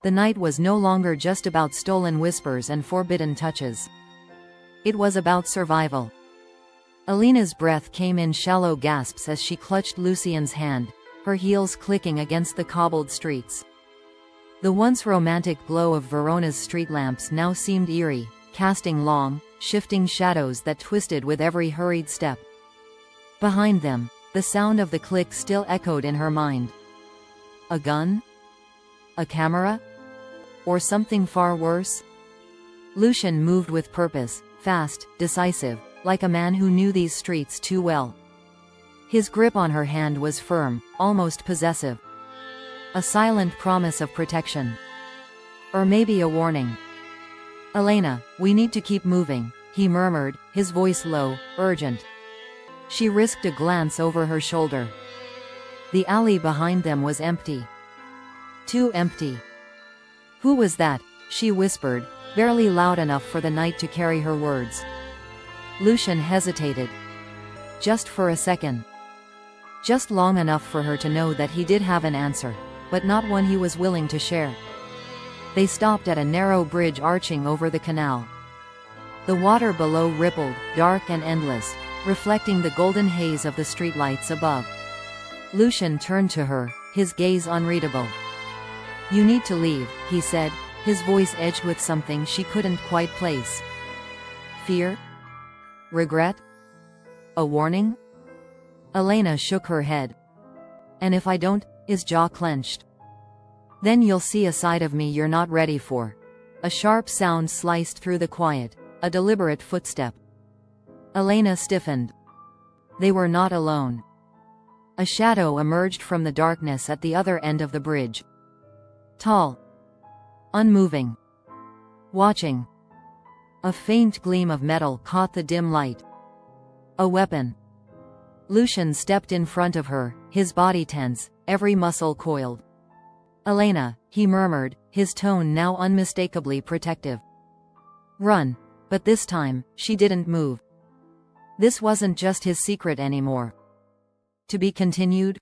The night was no longer just about stolen whispers and forbidden touches. It was about survival. Elena's breath came in shallow gasps as she clutched Lucian's hand, her heels clicking against the cobbled streets. The once romantic glow of Verona's street lamps now seemed eerie, casting long, shifting shadows that twisted with every hurried step. Behind them, the sound of the click still echoed in her mind. A gun? A camera? Or something far worse? Lucian moved with purpose, fast, decisive, like a man who knew these streets too well. His grip on her hand was firm, almost possessive. A silent promise of protection. Or maybe a warning. "Elena, we need to keep moving," he murmured, his voice low, urgent. She risked a glance over her shoulder. The alley behind them was empty. Too empty. "Who was that?" she whispered, barely loud enough for the night to carry her words. Lucian hesitated. Just for a second. Just long enough for her to know that he did have an answer, but not one he was willing to share. They stopped at a narrow bridge arching over the canal. The water below rippled, dark and endless, reflecting the golden haze of the streetlights above. Lucian turned to her, his gaze unreadable. "You need to leave," he said, his voice edged with something she couldn't quite place. Fear? Regret? A warning? Elena shook her head. "And if I don't?" His jaw clenched. "Then you'll see a side of me you're not ready for." A sharp sound sliced through the quiet, a deliberate footstep. Elena stiffened. They were not alone. A shadow emerged from the darkness at the other end of the bridge. Tall. Unmoving. Watching. A faint gleam of metal caught the dim light. A weapon. Lucian stepped in front of her, his body tense, every muscle coiled. "Elena," he murmured, his tone now unmistakably protective. "Run." But this time, she didn't move. This wasn't just his secret anymore. To be continued?